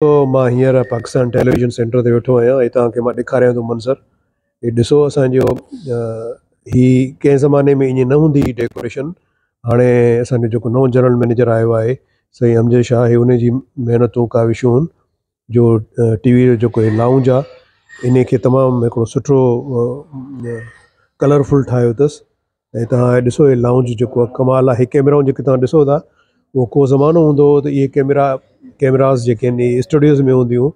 तो मां हींअर पाकिस्तान टेलीविजन सेंटर ते वेठो आहियां ऐं तव्हांखे मां ॾेखारियां थो मंज़र। ही ॾिसो असांजो ही कंहिं ज़माने में ईअं न हूंदी हुई डेकोरेशन। हाणे असांजो जेको नओं जनरल मैनेजर आयो आहे साईं अमजद शाह, हे उन जी महिनतूं काविशूं आहिनि जो टीवी जो जेको लाउंज आहे इन खे तमामु हिकिड़ो सुठो कलरफुल ठाहियो अथसि। ऐं तव्हां ॾिसो हे लाउंज जेको आहे कमाल आहे। कैमराऊं जेके तव्हां ॾिसो था उहो को ज़मानो हूंदो हुओ त इहे कैमरास जेके आहिनि स्टूडियोज़ में हूंदियूं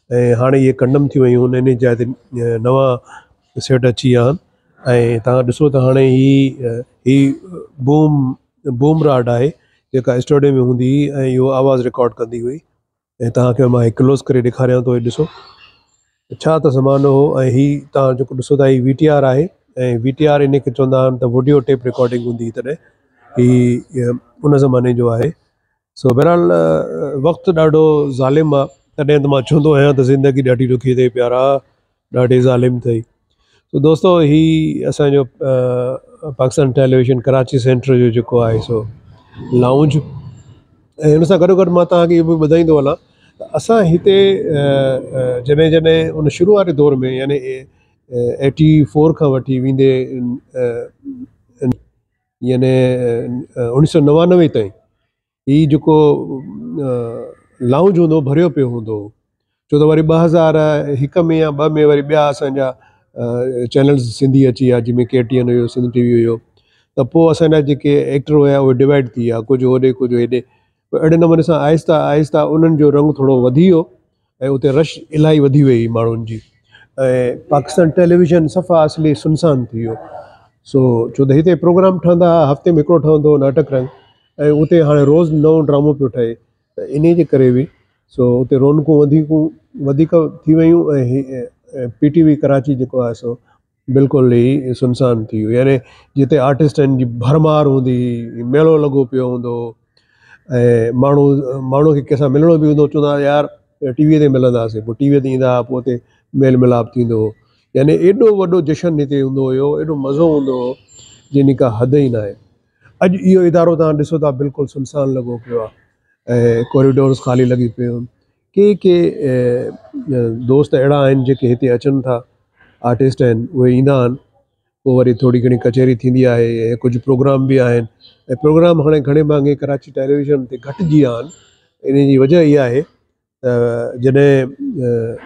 ऐं हाणे इहे कंडम थी वियूं आहिनि। इन जाइ ते नवां सेट अची विया आहिनि ऐं तव्हां ॾिसो त हाणे ही बूम राड आहे जेका स्टूडियो में हूंदी हुई ऐं इहो आवाज़ु रिकॉर्ड कंदी हुई। ऐं तव्हांखे मां क्लोज़ करे ॾेखारियां थो। ॾिसो छा त ज़मानो हो। ऐं ही तव्हां जेको ॾिसो था ही VTR आहे ऐं VTR इन खे चवंदा आहिनि त वीडियो टेप रिकॉर्डिंग हूंदी हुई तॾहिं। ही उन ज़माने जो आहे। सो बहरहाल वक़्तु ॾाढो ज़ालिम आहे। तॾहिं त मां चवंदो आहियां त ज़िंदगी ॾाढी ॾुखी अथई प्यारा, ॾाढी ज़ालिम अथई। तो दोस्तो ही असांजो पाकिस्तान टेलीविजन कराची सेंटर जो जेको आहे सो लाउंज। ऐं हुन सां गॾो गॾु मां तव्हांखे इहो बि ॿुधाईंदो हलां त असां हिते जॾहिं जॾहिं उन शुरूआती दौर में यानी 84 खां वठी वेंदे यानी 1999 ताईं ही जेको लाउंज हूंदो भरियो पियो हूंदो। छो त वरी 2001 में या 2 में वरी ॿिया असांजा चैनल्स सिंधी अची विया जंहिंमें KTN हुयो, सिंध TV हुयो। त पोइ असांजा जेके एक्टर हुया उहे डिवाइड थी विया, कुझु होॾे कुझु हेॾे। अहिड़े नमूने सां आहिस्ता आहिस्ता उन्हनि जो रंग थोरो वधी वियो ऐं उते रश इलाही वधी वई माण्हुनि जी। ऐं पाकिस्तान टेलीविजन सफ़ा असली सुनसान थी वियो। सो छो त हिते प्रोग्राम ठहंदा हुआ, हफ़्ते में हिकिड़ो ठहंदो हो नाटक रंग, ऐं उते हाणे रोज़ु नओं ड्रामो पियो ठहे। त इन जे करे बि सो उते रौनकूं वधीक थी वियूं ऐं PTV कराची जेको आहे सो बिल्कुलु ई सुनसान थी वियो। यानी जिते आर्टिस्टनि जी भरमार हूंदी हुई, मेलो लॻो पियो हूंदो ऐं माण्हू खे कंहिंसां मिलणो बि हूंदो चवंदा यार टीवीअ ते मिलंदासीं, पोइ टीवीअ ते ईंदा पोइ उते मेल मिलाप थींदो हो। यानी एॾो वॾो जशन हिते हूंदो हुयो, एॾो मज़ो हूंदो हो जंहिंजी का हद ई न आहे। अॼु इहो इदारो तव्हां ॾिसो था बिल्कुलु सुनसान लॻो पियो आहे ऐं कॉरिडोर्स ख़ाली लॻी पियो आहिनि। के दोस्त अहिड़ा आहिनि जेके हिते अचनि था, आर्टिस्ट आहिनि, उहे ईंदा आहिनि। पोइ वरी थोरी घणी कचहरी थींदी आहे ऐं कुझु प्रोग्राम बि आहिनि। ऐं प्रोग्राम हाणे घणे भाङे कराची टेलीविजन ते घटिजी विया आहिनि। इन जी वजह इहा आहे त जॾहिं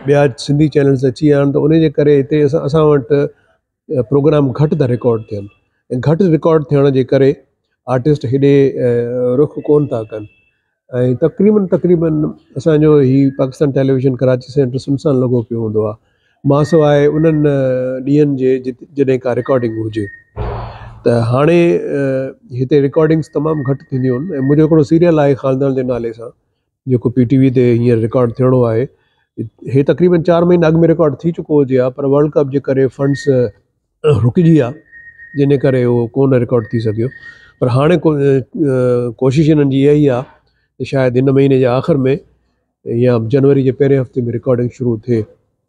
ॿिया सिंधी चैनल्स अची विया आहिनि त उन जे करे हिते असां वटि प्रोग्राम घटि था रिकॉर्ड थियनि ऐं घटि रिकॉर्ड थियण जे करे आर्टिस्ट हेॾे रुख कोन था कनि। ऐं तक़रीबन असांजो ही पाकिस्तान टेलीविजन कराची सेंटर सुनसान लॻो पियो हूंदो आहे, मां सवाइ उन्हनि ॾींहंनि जे जॾहिं का रिकॉर्डिंग हुजे। त हाणे हिते रिकॉर्डिंग्स तमामु घटि थींदियूं आहिनि। ऐं मुंहिंजो हिकिड़ो सीरियल आहे ख़ानदान जे नाले सां जेको PTV ते हींअर रिकॉर्ड थियणो आहे। हे तक़रीबन 4 महीना अॻु में रिकॉर्ड थी चुको हुजे हा, पर वर्ल्ड कप जे करे फंड्स रुकिजी विया, जिन करे उहो कोन रिकॉर्ड थी सघियो। पर हाणे कोशिशि हिननि जी इहा ई आहे त शायदि हिन महीने जे आख़िर में या जनवरी जे पहिरें हफ़्ते में रिकॉर्डिंग शुरू थिए।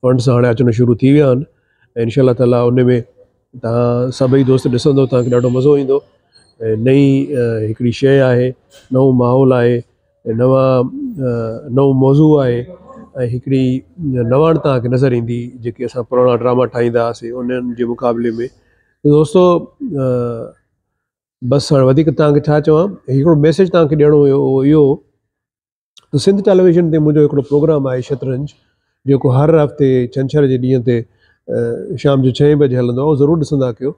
फंड्स हाणे अचणु शुरू थी विया आहिनि ऐं इंशाअल्लाह ताला उन में तव्हां सभई दोस्त ॾिसंदो, तव्हांखे ॾाढो मज़ो ईंदो। ऐं नई हिकिड़ी शइ आहे, नओं माहौल आहे, नओं मौज़ू आहे ऐं हिकिड़ी नवाण तव्हांखे नज़र ईंदी जेकी असां पुराणा ड्रामा ठाहींदा हुआसीं उन्हनि जे मुक़ाबले में। दोस्तो बसि हाणे वधीक तव्हांखे छा चवां, हिकिड़ो मैसेज तव्हांखे ॾियणो हुयो उहो इहो त सिंध टेलीविजन ते मुंहिंजो हिकिड़ो प्रोग्राम आहे शतरंज, जेको हर हफ़्ते छंछर जे ॾींहं ते शाम जो 6 बजे हलंदो आहे। उहो ज़रूरु ॾिसंदा कयो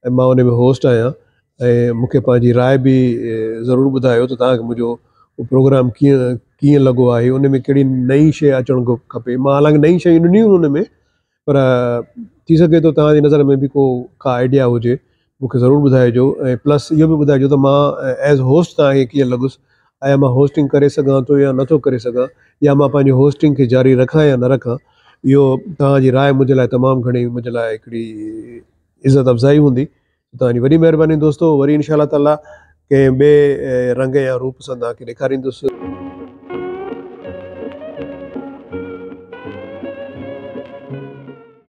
ऐं मां उन में होस्ट आहियां। ऐं मूंखे पंहिंजी राय बि ज़रूरु ॿुधायो त तव्हांखे मुंहिंजो प्रोग्राम कीअं लॻो आहे, उन में कहिड़ी नई शइ अचणु खपे। मां हालांकि नई शयूं ॾिनियूं हुन में, पर थी सघे थो तव्हांजी नज़र में बि का आइडिया हुजे, मूंखे ज़रूरु ॿुधाइजो। ऐं प्लस इहो बि ॿुधाइजो त मां एज़ होस्ट तव्हांखे कीअं लॻुसि, आया मां होस्टिंग करे सघां थो या नथो करे सघां, या मां पंहिंजी होस्टिंग खे जारी रखां या न रखां। इहो तव्हांजी राय मुंहिंजे लाइ तमामु घणी मुंहिंजे लाइ हिकिड़ी इज़त अफ़ज़ाई हूंदी। तव्हांजी वॾी महिरबानी दोस्तो। वरी इंशाअल्लाह ताला कंहिं ॿिए रंग या रूप सां तव्हांखे ॾेखारींदुसि।